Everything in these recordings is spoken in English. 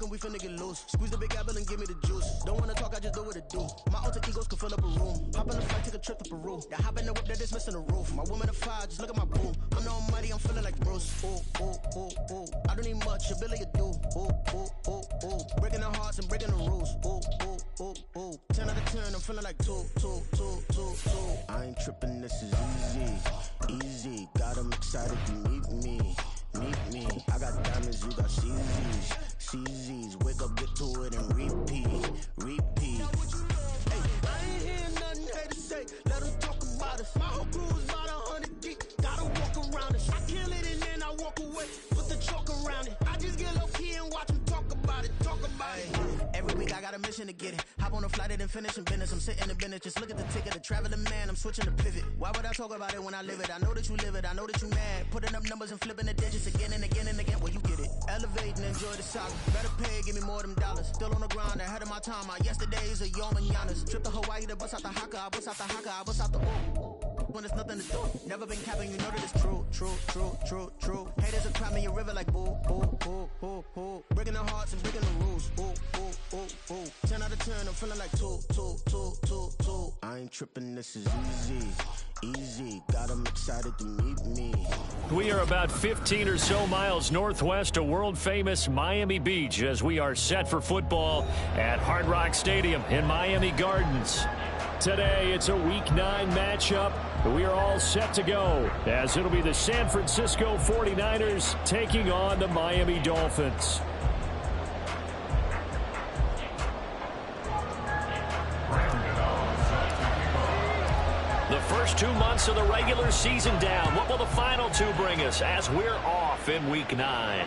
we finna get loose. Squeeze the big apple and give me the juice. Don't wanna talk, I just do what it do. My alter egos can fill up a room. Hop on the flight, take a trip to Peru. That hop in the whip that is missing the roof. My woman a fire, just look at my boo. I'm the almighty, I'm feeling like Bruce. Ooh, ooh, ooh, ooh. I don't need much, ability to do. Ooh, ooh, ooh, ooh. Breaking the hearts and breaking the rules. Ooh, ooh, ooh, ooh. 10 out of 10, I'm feeling like 2. I ain't tripping, this is easy. Got 'em excited to meet me. I got diamonds, you got CZs. Wake up, get to it, and repeat. Hey, I ain't hearing nothing hate to say. Let them talk about us. My whole crew is about 100 deep. Gotta walk around us. I kill it and then I walk away. Put the chalk around it. I just get low key and watch them talk about it. Every week I got a mission to get it. Hop on a flight and then finish in business. I'm sitting in business. Just look at the ticket. The traveling man. I'm switching to pivot. Why would I talk about it when I live it? I know that you live it. I know that you mad. Putting up numbers and flipping the digits again and again and again. Well, you get it. Elevate and enjoy the saga. Better pay, give me more than dollars. Still on the grind, ahead of my time. My yesterdays are yo mananas. Trip to Hawaii to bust out the haka. I bust out the haka. I bust out the ooh. When there's nothing to do. Never been capping, you know that it's true. Haters are crying me a river like boo. Breaking the hearts and breaking the rules. Ooh. 10 out of 10, I'm feeling like 2. I ain't tripping, this is easy. Got 'em excited to meet me. We are about 15 or so miles northwest of world-famous Miami Beach as we are set for football at Hard Rock Stadium in Miami Gardens. Today, it's a Week 9 matchup. We are all set to go as it'll be the San Francisco 49ers taking on the Miami Dolphins. The first 2 months of the regular season down. What will the final 2 bring us as we're off in Week 9?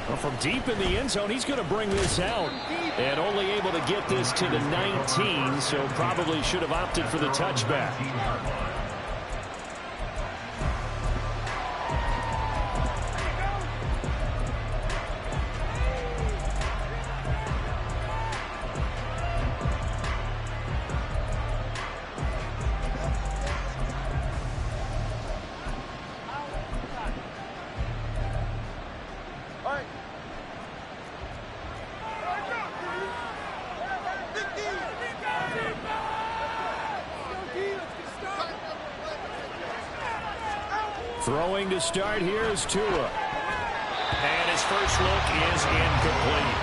Well, from deep in the end zone, he's going to bring this out. And only able to get this to the 19, so probably should have opted for the touchback. Throwing to start here is Tua. And his first look is incomplete.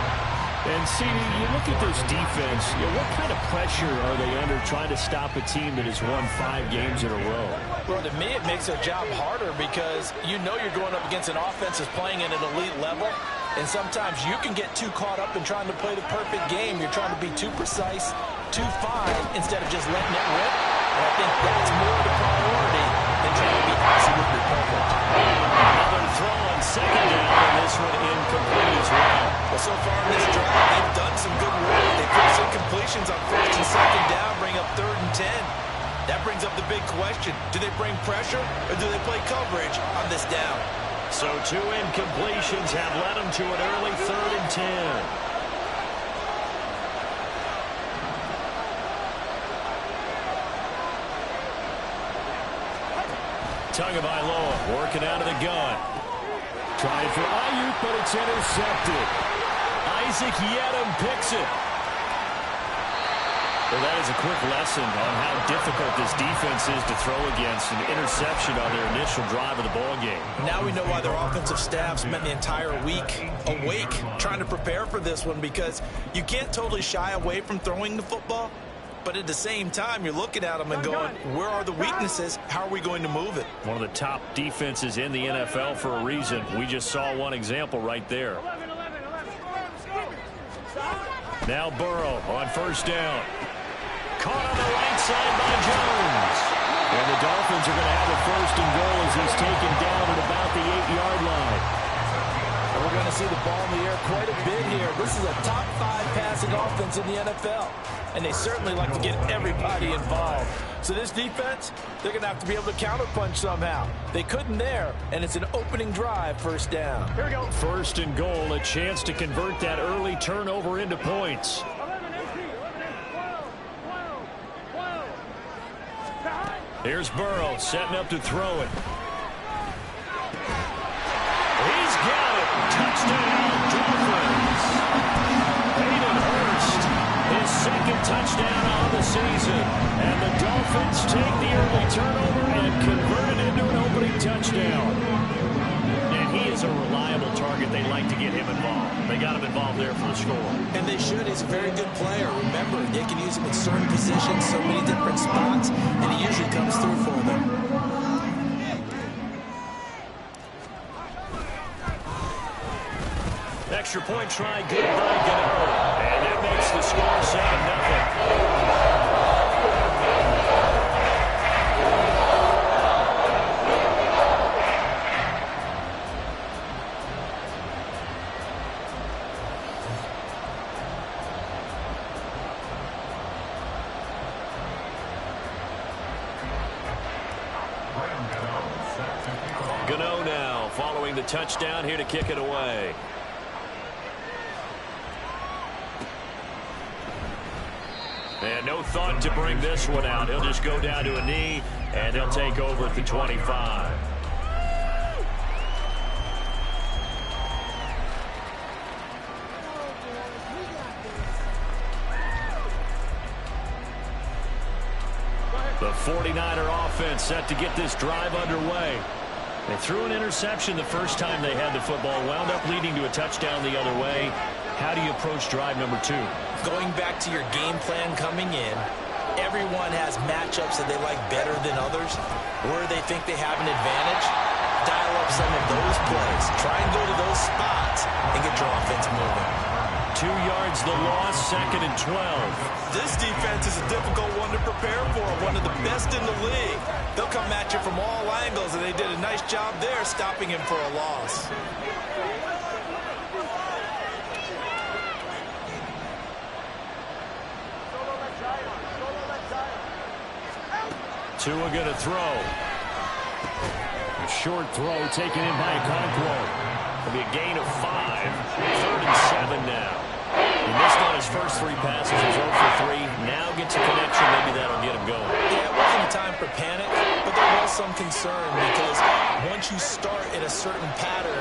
And CD, you look at this defense, what kind of pressure are they under trying to stop a team that has won 5 games in a row? Well, to me, it makes their job harder because you know you're going up against an offense that's playing at an elite level. And sometimes you can get too caught up in trying to play the perfect game. You're trying to be too precise, too fine, instead of just letting it rip. And I think that's more the priority than trying to be absolutely perfect. Another throw on second down, and this one incomplete as well. Well, so far in this drive, they've done some good work. They put some completions on first and second down, bring up 3rd and 10. That brings up the big question. Do they bring pressure, or do they play coverage on this down? So 2 incompletions have led them to an early 3rd and 10. Tagovailoa working out of the gun. Trying for Ayuk, but it's intercepted. Isaac Yiadom picks it. Well, that is a quick lesson on how difficult this defense is to throw against. An interception on their initial drive of the ball game. Now we know why their offensive staff spent the entire week awake trying to prepare for this one, because you can't totally shy away from throwing the football. But at the same time, you're looking at them and going, where are the weaknesses? How are we going to move it? One of the top defenses in the NFL for a reason. We just saw one example right there. Now Burrow on first down. Caught on the right side by Jones. And the Dolphins are going to have a first and goal as he's taken down at about the 8-yard line. And we're going to see the ball in the air quite a bit here. This is a top 5 passing offense in the NFL. And they certainly like to get everybody involved. So this defense, they're going to have to be able to counterpunch somehow. They couldn't there, and it's an opening drive, first down. Here we go. First and goal, a chance to convert that early turnover into points. Here's Burrow setting up to throw it. He's got it. Touchdown, touchdown on the season. And the Dolphins take the early turnover and convert it into an opening touchdown. And he is a reliable target. They like to get him involved. They got him involved there for the score. And they should. He's a very good player. Remember, they can use him in certain positions, so many different spots, and he usually comes through for them. Extra point try, good by Gano. And that makes the score 7-0. Gano now following the touchdown here to kick it away. And no thought to bring this one out. He'll just go down to a knee, and he'll take over at the 25. The 49er offense set to get this drive underway. They threw an interception the first time they had the football, wound up leading to a touchdown the other way. How do you approach drive number 2? Going back to your game plan coming in, everyone has matchups that they like better than others. Where they think they have an advantage, dial up some of those plays. Try and go to those spots and get your offense moving. 2 yards the loss, 2nd and 12. This defense is a difficult one to prepare for, one of the best in the league. They'll come at you from all angles, and they did a nice job there stopping him for a loss. Tua going to throw. A short throw taken in by Okonkwo. It'll be a gain of 5. 3rd and 7 now. He missed on his first 3 passes. He's 0 for 3. Now gets a connection. Maybe that'll get him going. Yeah, it wasn't a time for panic, but there was some concern because once you start in a certain pattern,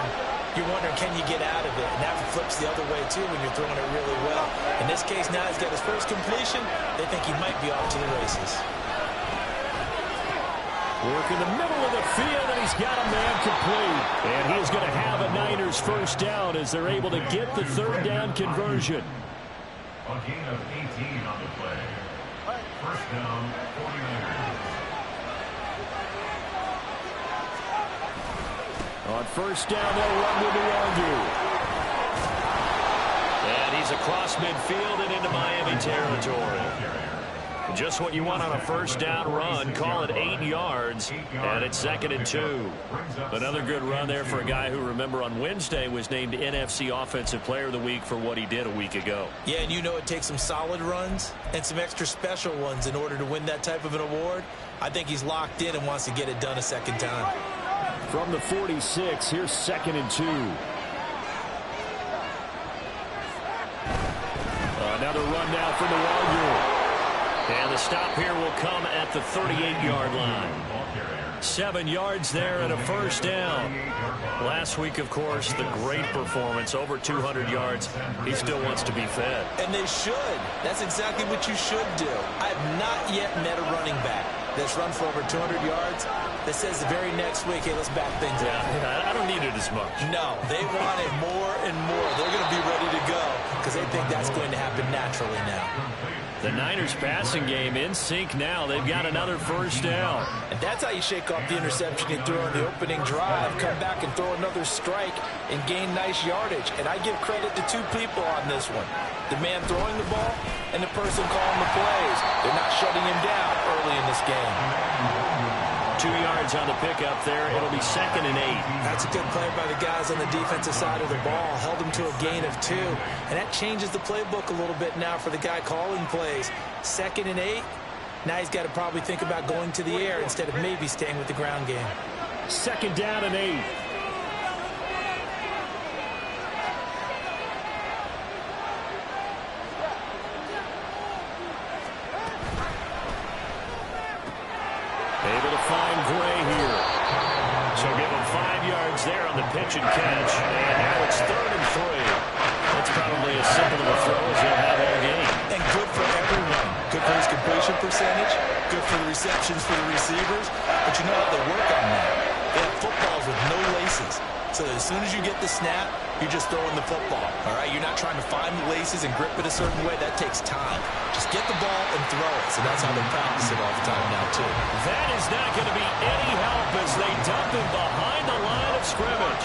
you're wondering, can you get out of it? And that flips the other way, too, when you're throwing it really well. In this case, now he's got his first completion. They think he might be off to the races. Work in the middle of the field, and he's got a man complete. And he's going to have a Niners first down as they're able to get the 3rd down conversion. A gain of 18 on the play. First down, 49ers. On first down, they'll run with Nwangu. And he's across midfield and into Miami territory. Just what you want on a first down run. Call it 8 yards, and it's 2nd and 2. Another good run there for a guy who, remember, on Wednesday was named NFC Offensive Player of the Week for what he did a week ago. Yeah, and you know it takes some solid runs and some extra special ones in order to win that type of an award. I think he's locked in and wants to get it done a second time. From the 46, here's 2nd and 2. Another run now for Nwangu. And the stop here will come at the 38-yard line. 7 yards there and a first down. Last week, of course, the great performance, over 200 yards. He still wants to be fed. And they should. That's exactly what you should do. I have not yet met a running back that's run for over 200 yards that says the very next week, hey, let's back things up. Yeah, I don't need it as much. No, they want it more and more. They're going to be ready to go because they think that's going to happen naturally now. The Niners passing game in sync now. They've got another first down. And that's how you shake off the interception you threw on the opening drive. Come back and throw another strike and gain nice yardage. And I give credit to 2 people on this one. The man throwing the ball and the person calling the plays. They're not shutting him down early in this game. 2 yards on the pickup there. It'll be 2nd and 8. That's a good play by the guys on the defensive side of the ball. Held him to a gain of 2. And that changes the playbook a little bit now for the guy calling plays. 2nd and 8. Now he's got to probably think about going to the air instead of maybe staying with the ground game. 2nd down and 8. Able to find Gray here. So give him 5 yards there on the pitch and catch. And now it's 3rd and 3. That's probably as simple of a throw as he'll have all game. And good for everyone. completion percentage, good for the receptions for the receivers, but you know what? They work on that. They have footballs with no laces. So as soon as you get the snap, you're just throwing the football, all right? You're not trying to find the laces and grip it a certain way. That takes time. Just get the ball and throw it. So that's how they practice it all the time now, too. That is not going to be any help as they dump him behind the line of scrimmage.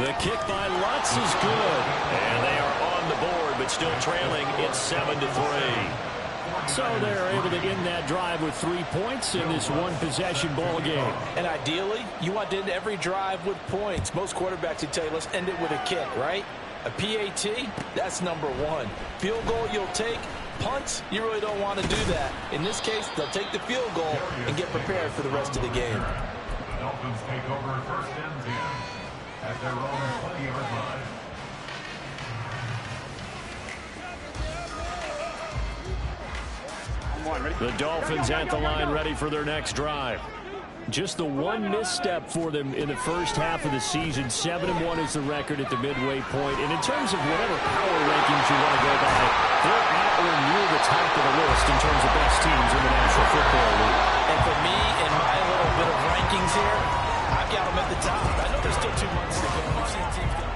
The kick by Lutz is good. And they are on the board, but still trailing. It's 7-3. So they're able to end that drive with 3 points in this one-possession ball game. And ideally, you want to end every drive with points. Most quarterbacks would tell you, let's end it with a kick, right? A PAT, that's number one. Field goal you'll take. Punts, you really don't want to do that. In this case, they'll take the field goal and get prepared for the rest of the game. The Dolphins take over 1st and 10 at their own 20-yard line. The Dolphins at the line ready for their next drive. Just the one misstep for them in the first half of the season. 7-1 is the record at the midway point. And in terms of whatever power rankings you want to go by, they're at or near the top of the list in terms of best teams in the National Football League. And for me, in my little bit of rankings here, I've got them at the top. I know there's still 2 months to go. We've seen teams go.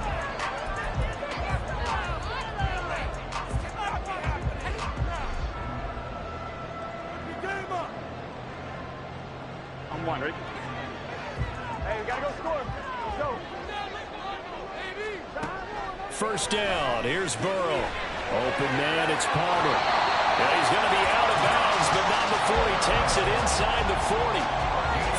One, ready? Hey, we gotta go score. Let's go. First down. Here's Burrow. Open man, it's Palmer. And he's going to be out of bounds, but not before he takes it inside the 40.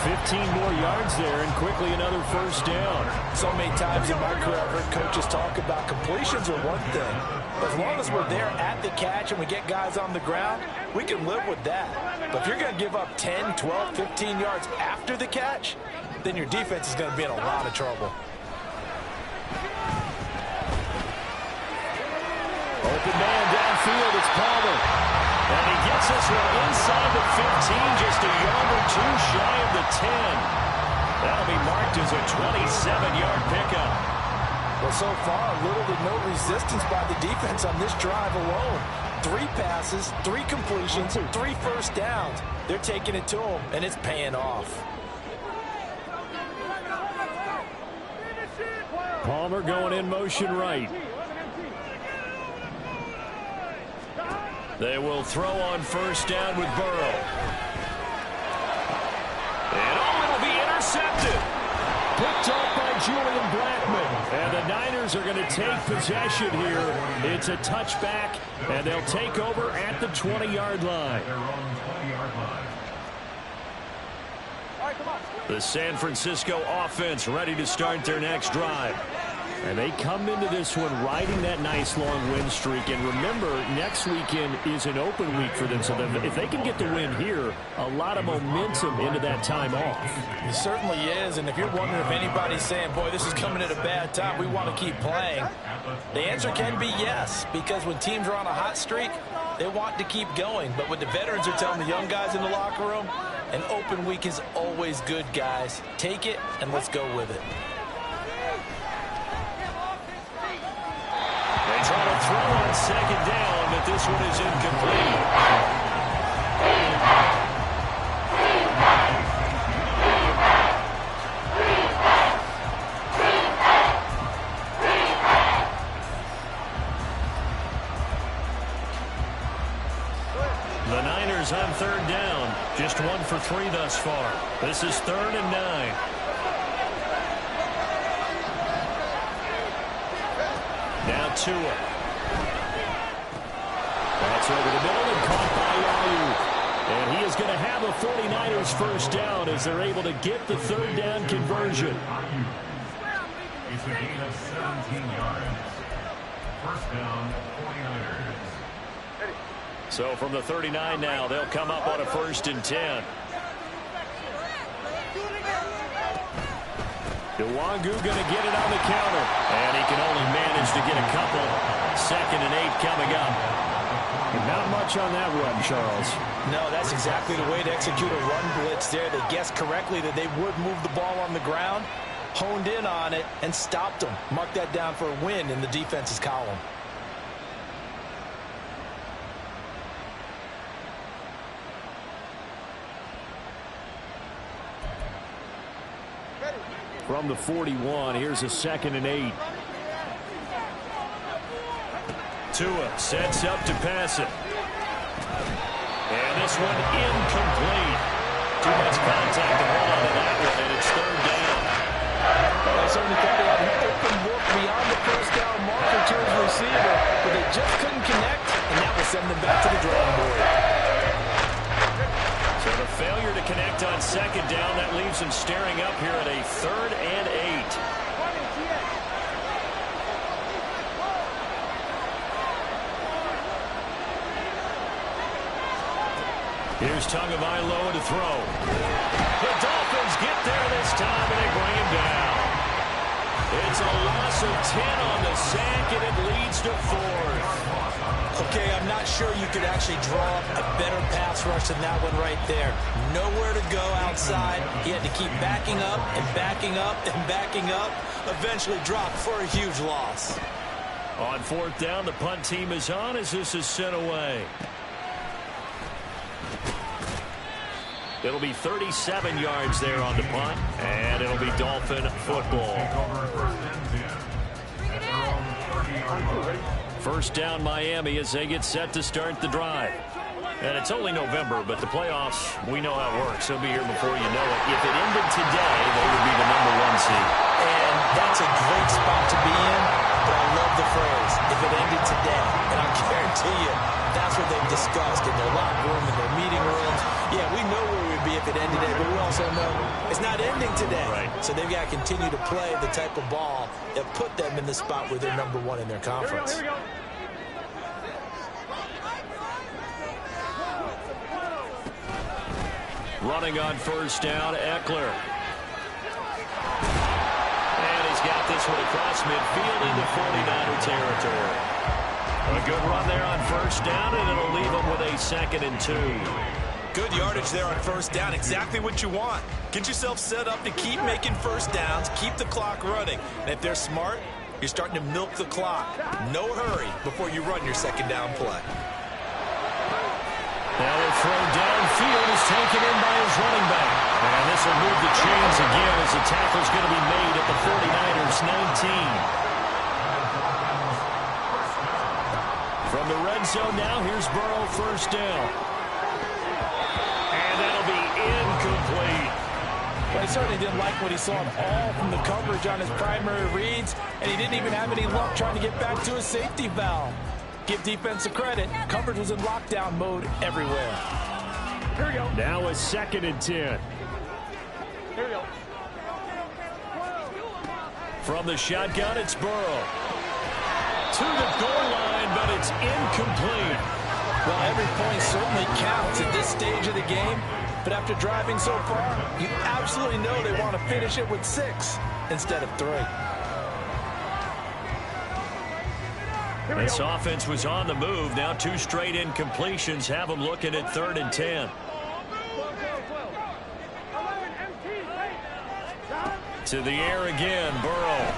15 more yards there, and quickly another first down. So many times in my career, I've heard coaches talk about completions are one thing. But as long as we're there at the catch and we get guys on the ground, we can live with that. But if you're going to give up 10, 12, 15 yards after the catch, then your defense is going to be in a lot of trouble. Open man downfield, it's Palmer. And he gets this one inside the 15, just a yard or two shy of the 10. That'll be marked as a 27-yard pickup. Well, so far, little to no resistance by the defense on this drive alone. 3 passes, 3 completions, 3 first downs. They're taking it to them, and it's paying off. Palmer going in motion right. They will throw on first down with Burrow. And it'll be intercepted. Picked off by Julian Blackmon. And the Niners are going to take possession here. It's a touchback, and they'll take over at the 20-yard line. The San Francisco offense ready to start their next drive. And they come into this one riding that nice long win streak. And remember, next weekend is an open week for them. So if they can get the win here, a lot of momentum into that time off. It certainly is. And if you're wondering if anybody's saying, boy, this is coming at a bad time, we want to keep playing, the answer can be yes. Because when teams are on a hot streak, they want to keep going. But what the veterans are telling the young guys in the locker room, an open week is always good, guys. Take it, and let's go with it. They try to throw on second down, but this one is incomplete. The Niners on third down. Just 1 for 3 thus far. This is 3rd and 9. Now Tua. That's over the middle and caught by Ayuk. And he is going to have a 49ers first down as they're able to get the third down conversion. It's a gain of 17 yards. First down, 49ers. So from the 39 now, they'll come up on a 1st and 10. Nwangu going to get it on the counter. And he can only manage to get a couple. 2nd and 8 coming up. And not much on that run, Charles. No, that's exactly the way to execute a run blitz there. They guessed correctly that they would move the ball on the ground. honed in on it and stopped them. Mark that down for a win in the defense's column. From the 41, here's a 2nd and 8. Tua sets up to pass it. And this one incomplete. Too much contact to hold on to that one, and it's 3rd down. I certainly thought they had an open look beyond the first down marker to his receiver, but they just couldn't connect, and that will send them back to the drawing board. So the failure to connect on 2nd down, that leaves them staring up here at a 3rd and 8. Here's Tagovailoa to throw. The Dolphins get there this time, and they bring him down. It's a loss of 10 on the sack, and it leads to 4th. Okay, I'm not sure you could actually draw a better pass rush than that one right there. Nowhere to go outside. He had to keep backing up and backing up and backing up. Eventually dropped for a huge loss. On 4th down, the punt team is on as this is sent away. It'll be 37 yards there on the punt, and it'll be Dolphin football. First down Miami as they get set to start the drive. And it's only November, but the playoffs, we know how it works. They'll be here before you know it. If it ended today, they would be the #1 seed. And that's a great spot to be in, but I love the phrase, if it ended today. And I guarantee you, that's what they've discussed in their locker room, in their meeting rooms. Yeah, we know where we'd be if it ended today, but we also know it's not ending today. Right. So they've got to continue to play the type of ball that put them in the spot where they're #1 in their conference. Here we go. Running on first down, Eckler. And he's got this one across midfield into 49er territory. A good run there on first down, and it'll leave him with a 2nd and 2. Good yardage there on first down. Exactly what you want. Get yourself set up to keep making first downs, keep the clock running. And if they're smart, you're starting to milk the clock. No hurry before you run your 2nd down play. Now the throw downfield is taken in by his running back. And this will move the chains again as the tackle's going to be made at the 49ers 19. From the red zone now, here's Burrow first down. And that'll be incomplete. But he certainly didn't like what he saw at all from the coverage on his primary reads, and he didn't even have any luck trying to get back to his safety valve. Give defense a credit. Coverage was in lockdown mode everywhere. Here we go. Now a 2nd and 10. Here we go. From the shotgun, it's Burrow. To the goal line, but it's incomplete. Well, every point certainly counts at this stage of the game. But after driving so far, you absolutely know they want to finish it with 6 instead of 3. This offense was on the move. Now 2 straight incompletions have them looking at 3rd and 10. To the air again, Burrow.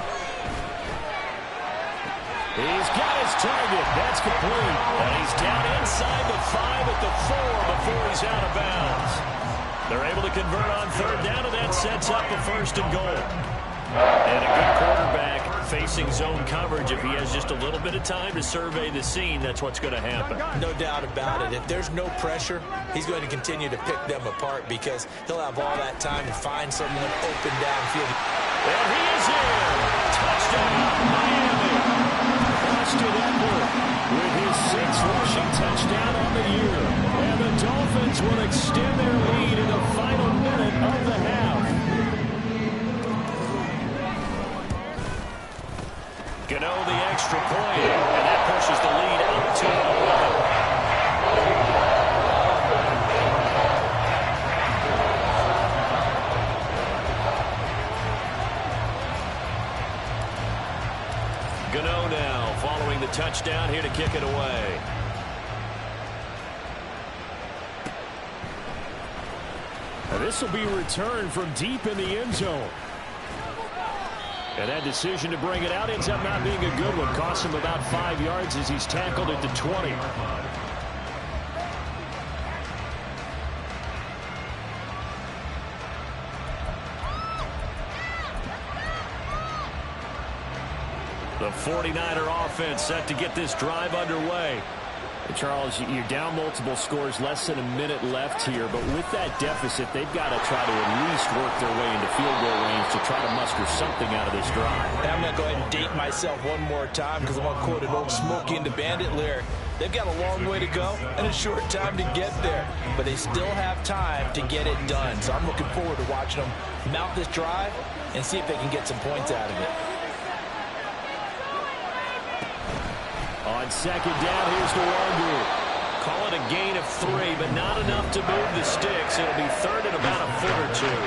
He's got his target. That's complete. And he's down inside the 5 at the 4 before he's out of bounds. They're able to convert on 3rd down, and that sets up a 1st and goal. And a good quarterback facing zone coverage. If he has just a little bit of time to survey the scene, that's what's going to happen. No doubt about it. If there's no pressure, he's going to continue to pick them apart because he'll have all that time to find someone open downfield. And he is in. Touchdown, Miami. Austin Eckler with his 6th rushing touchdown on the year. And the Dolphins will extend their lead in the final minute of the half. Gano the extra point, and that pushes the lead out to 11. Gano now following the touchdown here to kick it away. And this will be returned from deep in the end zone. And that decision to bring it out ends up not being a good one. Costs him about 5 yards as he's tackled at the 20. The 49er offense set to get this drive underway. Charles, you're down multiple scores, less than a minute left here, but with that deficit, they've got to try to at least work their way into field goal range to try to muster something out of this drive. I'm going to go ahead and date myself one more time because I want to quote an old Smokey and the Bandit lyric. They've got a long way to go and a short time to get there, but they still have time to get it done. So I'm looking forward to watching them mount this drive and see if they can get some points out of it. On second down, here's Nwangu. Call it a gain of 3, but not enough to move the sticks. It'll be third and about a foot or two.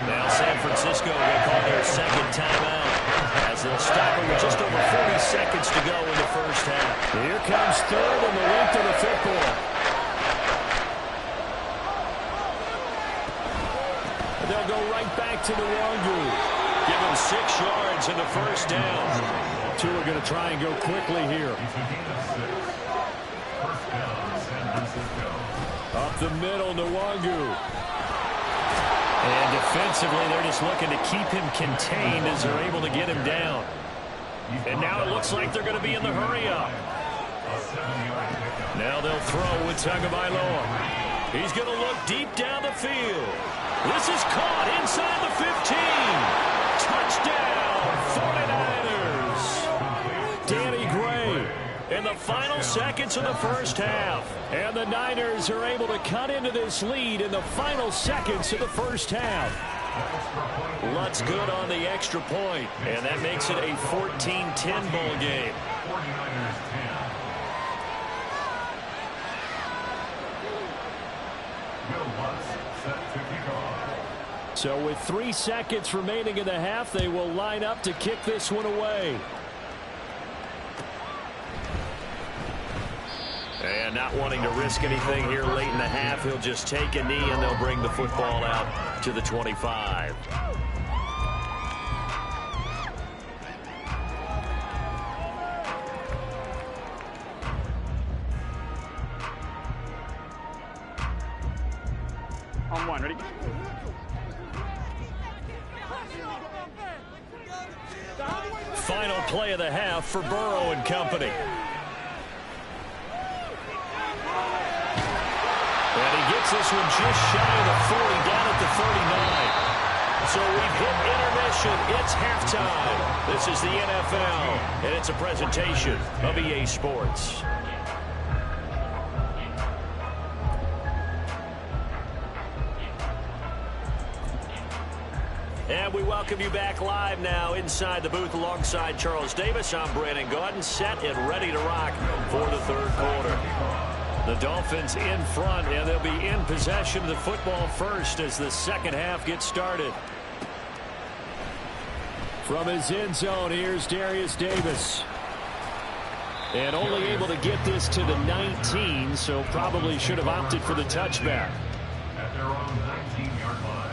Now San Francisco will call their second timeout as they'll stop it with just over 40 seconds to go in the first half. Here comes third and the length of the football. They'll go right back to Nwangu. Give him 6 yards in the first down. Two are going to try and go quickly here. Up the middle, Nwangu. And defensively, they're just looking to keep him contained as they're able to get him down. And now it looks like they're going to be in the hurry-up. Now they'll throw with Tagovailoa. He's going to look deep down the field. This is caught inside the 15. Touchdown, 49ers. Danny Gray in the final seconds of the first half. And the Niners are able to cut into this lead in the final seconds of the first half. Lutz good on the extra point, and that makes it a 14-10 ball game. 49ers 10. Will Lutz set to kick off. So with 3 seconds remaining in the half, they will line up to kick this one away. And not wanting to risk anything here late in the half, he'll just take a knee and they'll bring the football out to the 25. On one, ready? Final play of the half for Burrow and company. And he gets this one just shy of the 40, down at the 39. So we've hit intermission. It's halftime. This is the NFL, and it's a presentation of EA Sports. And we welcome you back live now inside the booth alongside Charles Davis. I'm Brandon Gaudin, set and ready to rock for the third quarter. The Dolphins in front, and they'll be in possession of the football first as the second half gets started. From his end zone, here's Darius Davis. And only able to get this to the 19, so probably should have opted for the touchback. At their own 19-yard line.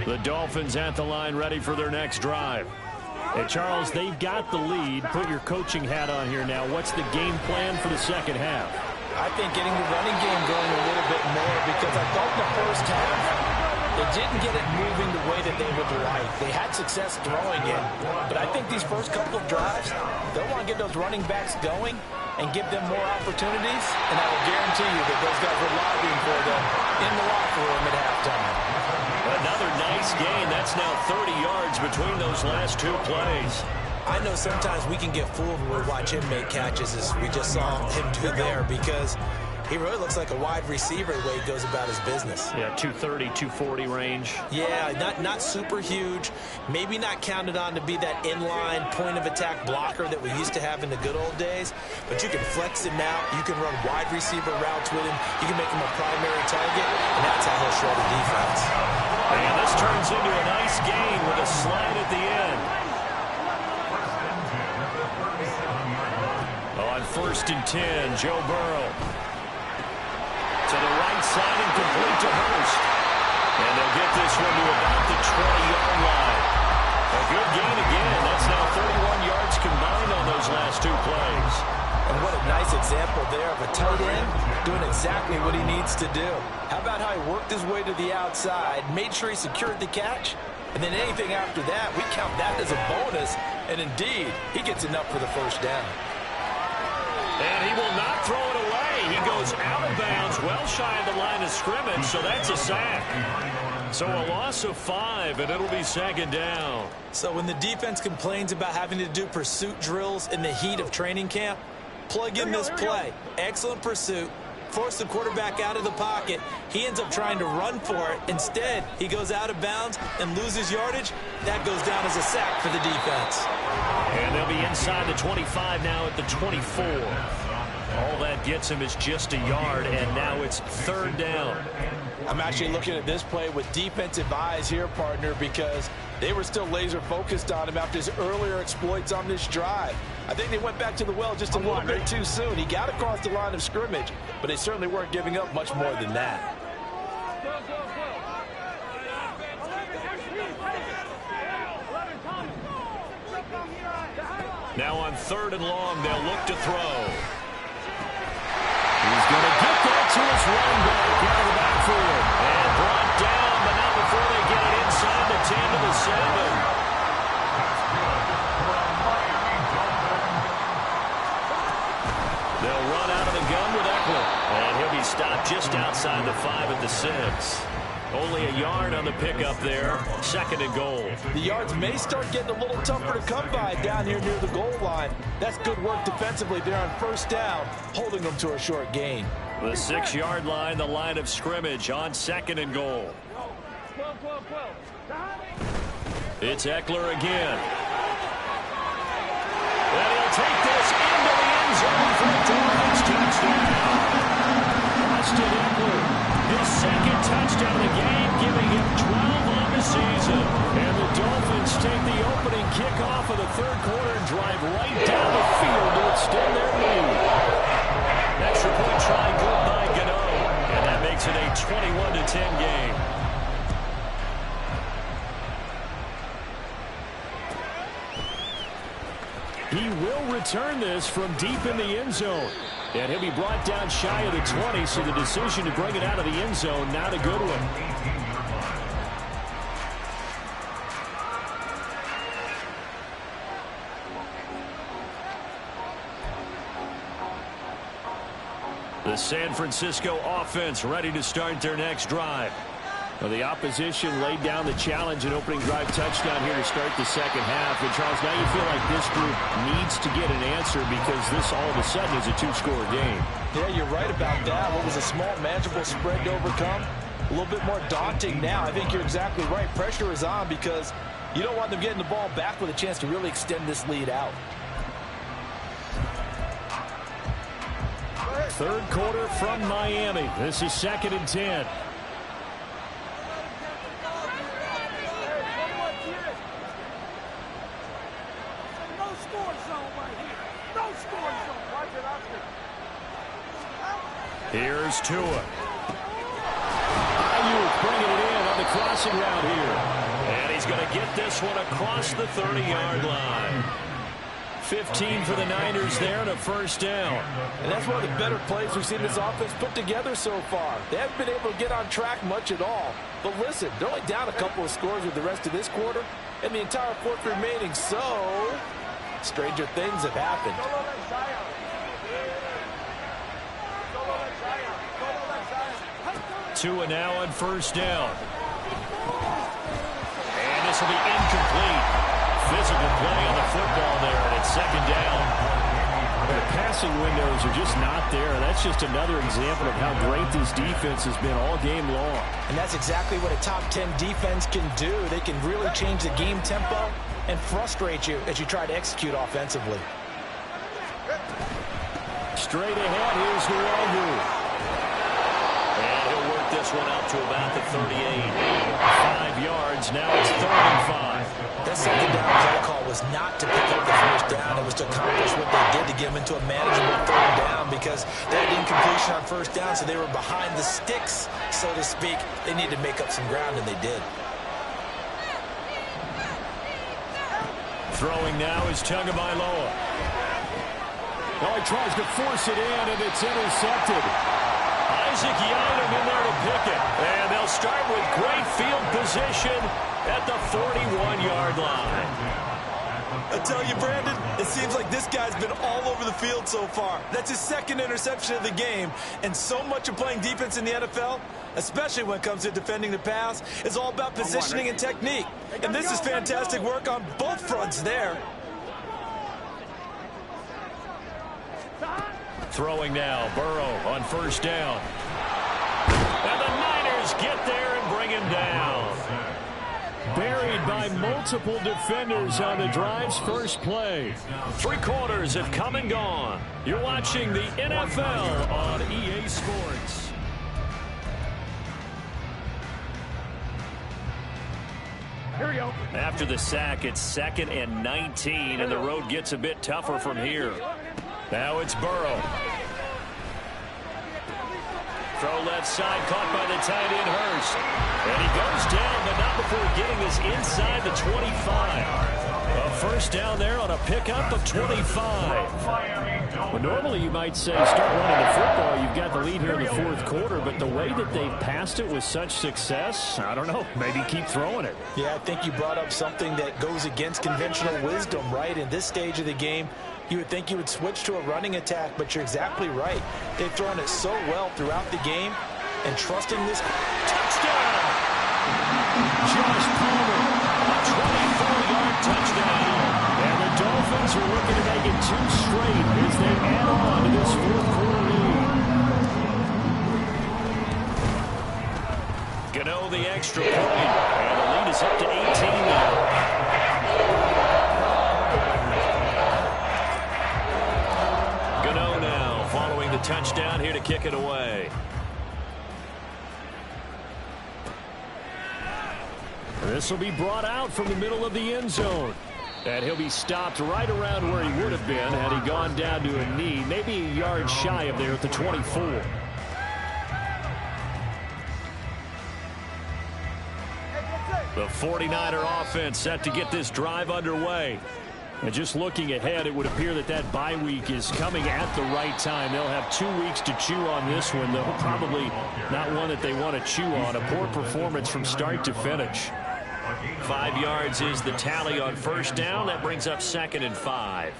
The Dolphins at the line, ready for their next drive. And Charles, they've got the lead. Put your coaching hat on here now. What's the game plan for the second half? I think getting the running game going a little bit more, because I thought in the first half they didn't get it moving the way that they would like. They had success throwing it, but I think these first couple of drives, they'll want to get those running backs going and give them more opportunities, and I will guarantee you that those guys were lobbying for them in the locker room at halftime. Another nice gain. That's now 30 yards between those last two plays. I know sometimes we can get fooled when we watch him make catches, as we just saw him do there, because he really looks like a wide receiver the way he goes about his business. Yeah, 230, 240 range. Yeah, not super huge. Maybe not counted on to be that inline point-of-attack blocker that we used to have in the good old days. But you can flex him out. You can run wide receiver routes with him. You can make him a primary target, and that's how he'll shred the defense. And this turns into a nice gain with a slide at the end. On 1st and 10, Joe Burrow. To the right side and complete to Hurst. And they'll get this one to about the 20-yard line. A good gain again. That's now 31 yards combined on those last two plays. And what a nice example there of a tight end doing exactly what he needs to do. How about how he worked his way to the outside, made sure he secured the catch, and then anything after that, we count that as a bonus. And indeed, he gets enough for the first down. And he will not throw it away. He goes out of bounds, well shy of the line of scrimmage, so that's a sack. So a loss of 5, and it'll be second down. So when the defense complains about having to do pursuit drills in the heat of training camp, plug in this play. Excellent pursuit. Force the quarterback out of the pocket. He ends up trying to run for it. Instead, he goes out of bounds and loses yardage. That goes down as a sack for the defense. And they'll be inside the 25 now at the 24. All that gets him is just a yard, and now it's third down. I'm actually looking at this play with defensive eyes here, partner, because they were still laser focused on him after his earlier exploits on this drive. I think they went back to the well just a little bit too soon. He got across the line of scrimmage, but they certainly weren't giving up much more than that. Now on third and long, they'll look to throw. He's going to get that to his running back out of the backfield. And brought down, but not before they get it inside the 10 to the 7. They'll run out of the gun with Eckler. And he'll be stopped just outside the 5 at the 6. Only a yard on the pickup there. Second and goal. The yards may start getting a little tougher to come by down here near the goal line. That's good work defensively there on first down, holding them to a short gain. The 6-yard line, the line of scrimmage on second and goal. It's Eckler again. And he'll take this into the end zone for a Dolphins touchdown. Austin Eckler, his second touchdown of the game, giving him 12 on the season. And the Dolphins take the opening kickoff of the third quarter and drive right down the field to extend their lead. Extra point try good by Gano. And that makes it a 21-10 game. He will return this from deep in the end zone. And he'll be brought down shy of the 20, so the decision to bring it out of the end zone, not a good one. The San Francisco offense ready to start their next drive. Well, the opposition laid down the challenge and opening drive touchdown here to start the second half. And, Charles, now you feel like this group needs to get an answer because this all of a sudden is a two-score game. Yeah, you're right about that. What was a small, manageable spread to overcome? A little bit more daunting now. I think you're exactly right. Pressure is on because you don't want them getting the ball back with a chance to really extend this lead out. Third quarter from Miami. This is second and 10. Here's Tua. Ayuk bringing it in on the crossing route here. And he's going to get this one across the 30-yard line. 15 for the Niners there and a first down. And that's one of the better plays we've seen this offense put together so far. They haven't been able to get on track much at all. But listen, they're only down a couple of scores with the rest of this quarter and the entire fourth remaining. So, stranger things have happened. Tua now on first down. And this will be incomplete. Physical play on the football there, and it's second down. The passing windows are just not there. That's just another example of how great this defense has been all game long. And that's exactly what a top 10 defense can do. They can really change the game tempo and frustrate you as you try to execute offensively. Straight ahead, here's Nwogu. And he'll work this one out to about the 38. 5 yards, now it's 3rd and 5. That second down play call was not to pick up the first down. It was almost accomplished what they did to get them into a manageable third down because they had incompletion on first down, so they were behind the sticks, so to speak. They needed to make up some ground, and they did. Throwing now is Tagovailoa. Well, he tries to force it in, and it's intercepted. Isaac Yiadom in there to pick it. And they'll start with great field position at the 41-yard line. I tell you, Brandon, it seems like this guy's been all over the field so far. That's his second interception of the game. And so much of playing defense in the NFL, especially when it comes to defending the pass, is all about positioning and technique. And this is fantastic work on both fronts there. Throwing now, Burrow on first down. And the Niners get there and bring him down. Buried by multiple defenders on the drive's first play. 3 quarters have come and gone. You're watching the NFL on EA Sports. Here we go. After the sack, it's 2nd and 19, and the road gets a bit tougher from here. Now it's Burrow. Throw left side, caught by the tight end, Hurst. And he goes down, but not before getting this inside the 25. A first down there on a pickup of 25. Well, normally you might say start running the football. You've got the lead here in the fourth quarter, but the way that they've passed it with such success, I don't know, maybe keep throwing it. Yeah, I think you brought up something that goes against conventional wisdom, right? In this stage of the game, you would think you would switch to a running attack, but you're exactly right. They've thrown it so well throughout the game, and trusting this Touchdown! Josh Palmer, a 24-yard touchdown. And the Dolphins are looking to make it 2 straight as they add on to this fourth quarter lead. Gano the extra point, and the lead is up to 18 now. Following the touchdown here to kick it away. This will be brought out from the middle of the end zone. And he'll be stopped right around where he would have been had he gone down to a knee, maybe a yard shy of there at the 24. The 49er offense set to get this drive underway. And just looking ahead, it would appear that that bye week is coming at the right time. They'll have 2 weeks to chew on this one, though probably not one that they want to chew on. A poor performance from start to finish. 5 yards is the tally on first down. That brings up 2nd and 5.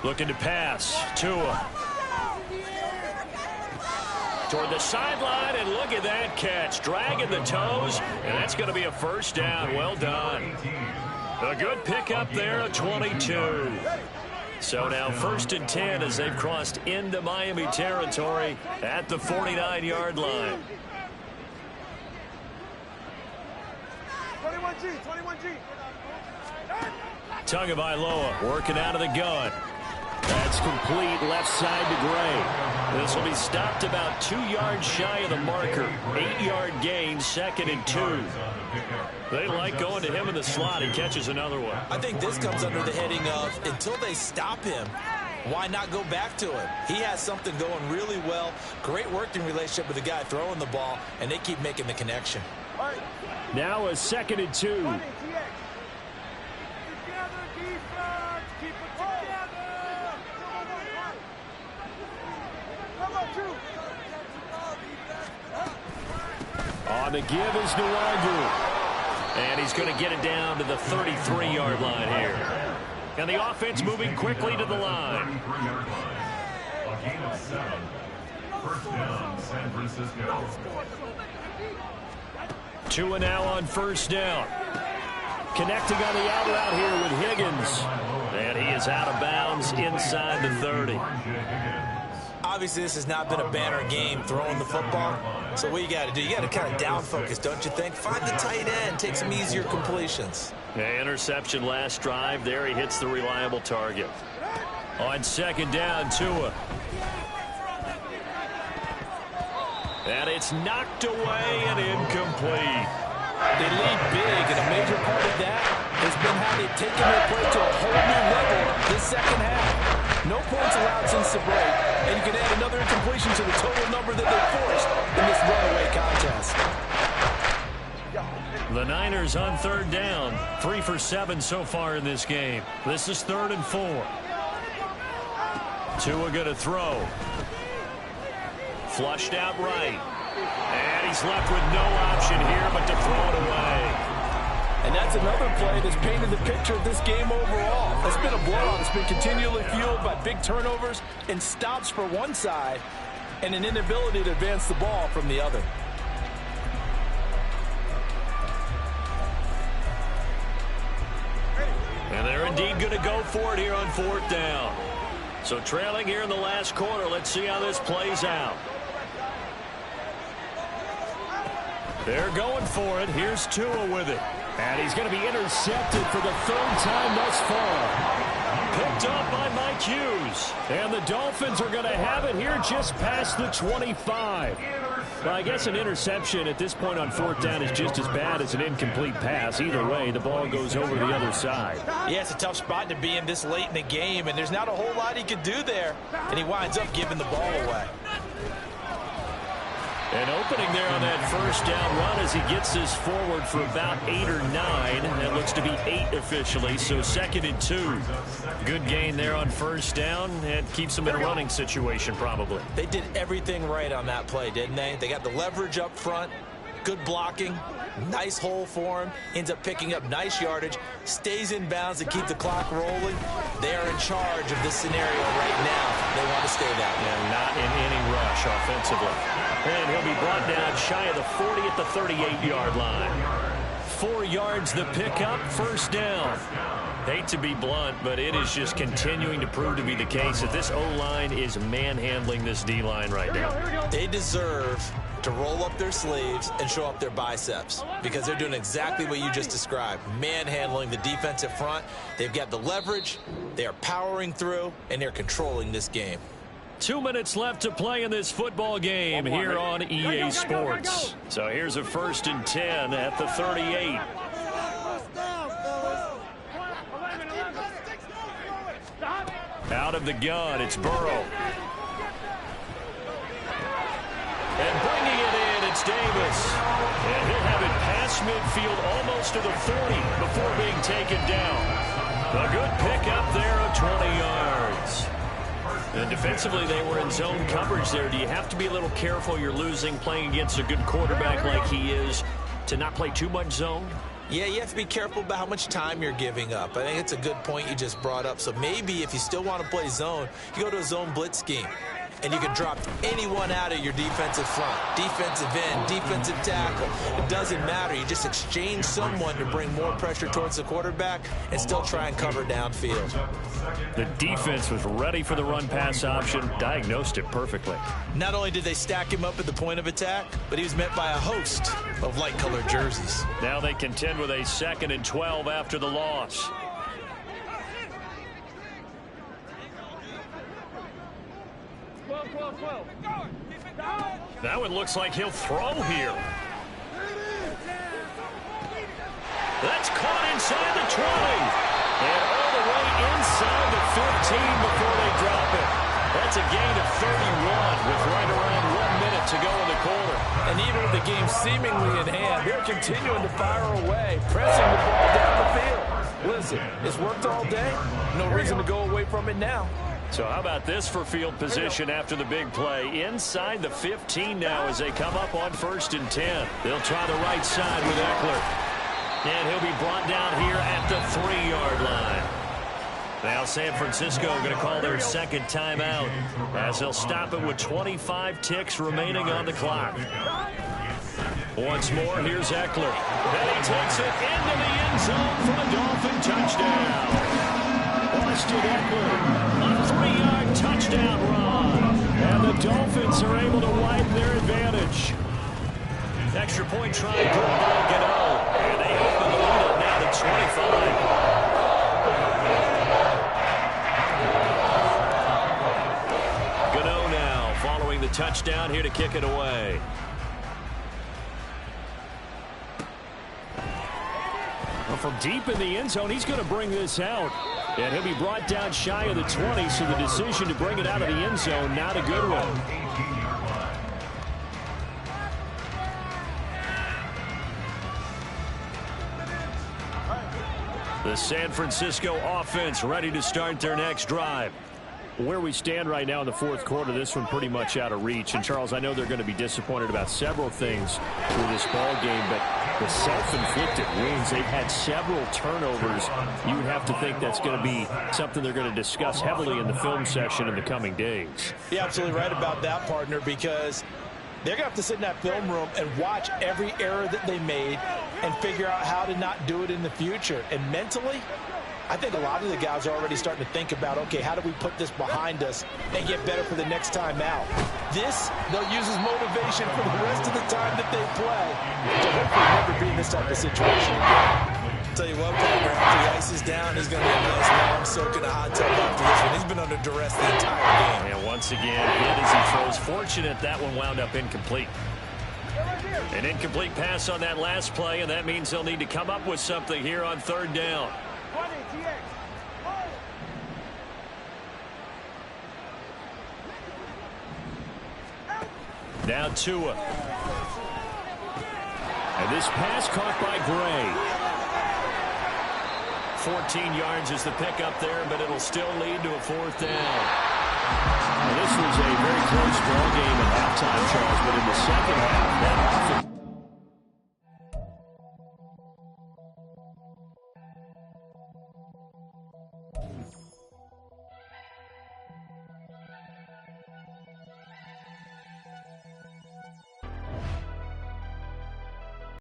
Looking to pass. Tua. Toward the sideline, and look at that catch. Dragging the toes, and that's going to be a first down. Well done. A good pickup there, a 22. So now 1st and 10 as they've crossed into Miami territory at the 49-yard line. 21G. Tagovailoa working out of the gun. That's complete left side to Gray. This will be stopped about 2 yards shy of the marker. 8-yard gain, 2nd and 2. They like going to him in the slot. He catches another one. I think this comes under the heading of until they stop him, why not go back to him? He has something going really well. Great working relationship with the guy throwing the ball, and they keep making the connection. Now a 2nd and 2. On the give is Nwangu. And he's going to get it down to the 33-yard line here. And the offense moving quickly to the line. A gain of 7. First down, San Francisco. Tua now on first down. Connecting on the out route here with Higgins. And he is out of bounds inside the 30. Obviously, this has not been a banner game throwing the football. So what you got to do, you got to kind of down focus, don't you think? Find the tight end, take some easier completions. Yeah, interception last drive. There he hits the reliable target. On 2nd down, Tua. And it's knocked away and incomplete. They lead big, and a major part of that has been how they've taken their play to a whole new level this second half. No points allowed since the break, and you can add another incompletion to the total number that they forced in this runaway contest. The Niners on third down. 3 for 7 so far in this game. This is 3rd and 4. Tua going to throw. Flushed out right. And he's left with no option here but to throw it away. And that's another play that's painted the picture of this game overall. It's been a blowout. It's been continually fueled by big turnovers and stops for one side and an inability to advance the ball from the other. And they're indeed going to go for it here on 4th down. So trailing here in the last quarter. Let's see how this plays out. They're going for it. Here's Tua with it. And he's going to be intercepted for the 3rd time thus far. Picked up by Mike Hughes. And the Dolphins are going to have it here just past the 25. Well, I guess an interception at this point on 4th down is just as bad as an incomplete pass. Either way, the ball goes over the other side. Yeah, it's a tough spot to be in this late in the game, and there's not a whole lot he could do there. And he winds up giving the ball away. And opening there on that 1st down run as he gets this forward for about 8 or 9. That looks to be 8 officially, so 2nd and 2. Good gain there on 1st down and keeps them in a running situation probably. They did everything right on that play, didn't they? They got the leverage up front, good blocking, nice hole for him, ends up picking up nice yardage, stays in bounds to keep the clock rolling. They are in charge of this scenario right now. They want to stay that way. And not in any rush offensively. And he'll be brought down shy of the 40 at the 38-yard line. 4 yards the pickup, 1st down. Hate to be blunt, but it is just continuing to prove to be the case that this O-line is manhandling this D-line right now. They deserve to roll up their sleeves and show up their biceps because they're doing exactly what you just described, manhandling the defensive front. They've got the leverage, they are powering through, and they're controlling this game. 2 minutes left to play in this football game here on EA Sports. So here's a 1st and 10 at the 38. Out of the gun, it's Burrow. And bringing it in, it's Davis. And he'll have it past midfield almost to the 40 before being taken down. A good pickup there of 20 yards. And defensively, they were in zone coverage there. Do you have to be a little careful you're losing playing against a good quarterback like he is to not play too much zone? Yeah, you have to be careful about how much time you're giving up. I think it's a good point you just brought up. So maybe if you still want to play zone, you go to a zone blitz scheme. And you can drop anyone out of your defensive front, defensive end, defensive tackle. It doesn't matter. You just exchange someone to bring more pressure towards the quarterback and still try and cover downfield. The defense was ready for the run-pass option, diagnosed it perfectly. Not only did they stack him up at the point of attack, but he was met by a host of light-colored jerseys. Now they contend with a 2nd and 12 after the loss. Now it looks like he'll throw here. That's caught inside the 20. And all the way inside the 15 before they drop it. That's a gain of 31 with right around 1 minute to go in the quarter. And even with the game seemingly in hand, they're continuing to fire away, pressing the ball down the field. Listen, it's worked all day. No reason to go away from it now. So how about this for field position after the big play? Inside the 15 now as they come up on 1st and 10. They'll try the right side with Eckler. And he'll be brought down here at the 3-yard line. Now San Francisco going to call their 2nd timeout as they'll stop it with 25 ticks remaining on the clock. Once more, here's Eckler. And he takes it into the end zone for the Dolphin touchdown. Austin Eckler, a 3-yard touchdown run. And the Dolphins are able to widen their advantage. Extra point try, good by Gano. And they open the lead up now to 25. Gano now following the touchdown here to kick it away. Well, from deep in the end zone, he's going to bring this out. And he'll be brought down shy of the 20, so the decision to bring it out of the end zone, not a good one. The San Francisco offense ready to start their next drive. Where we stand right now in the fourth quarter, this one pretty much out of reach. And, Charles, I know they're going to be disappointed about several things through this ball game, but the self-inflicted wounds, they've had several turnovers. You would have to think that's going to be something they're going to discuss heavily in the film session in the coming days. You're absolutely right about that, partner, because they're going to have to sit in that film room and watch every error that they made and figure out how to not do it in the future. And mentally, I think a lot of the guys are already starting to think about, okay, how do we put this behind us and get better for the next time out? This, they'll use as motivation for the rest of the time that they play to hopefully never be in this type of situation again. Tell you what, partner, after the ice is down, he's going to be a nice long soak in a hot tub after this one. He's been under duress the entire game. And once again, hit as he throws. Fortunate that one wound up incomplete. An incomplete pass on that last play, and that means they'll need to come up with something here on third down. Now Tua. And this pass caught by Gray. 14 yards is the pickup there, but it'll still lead to a fourth down. Well, this was a very close ball game at halftime, Charles, but in the second half, that offense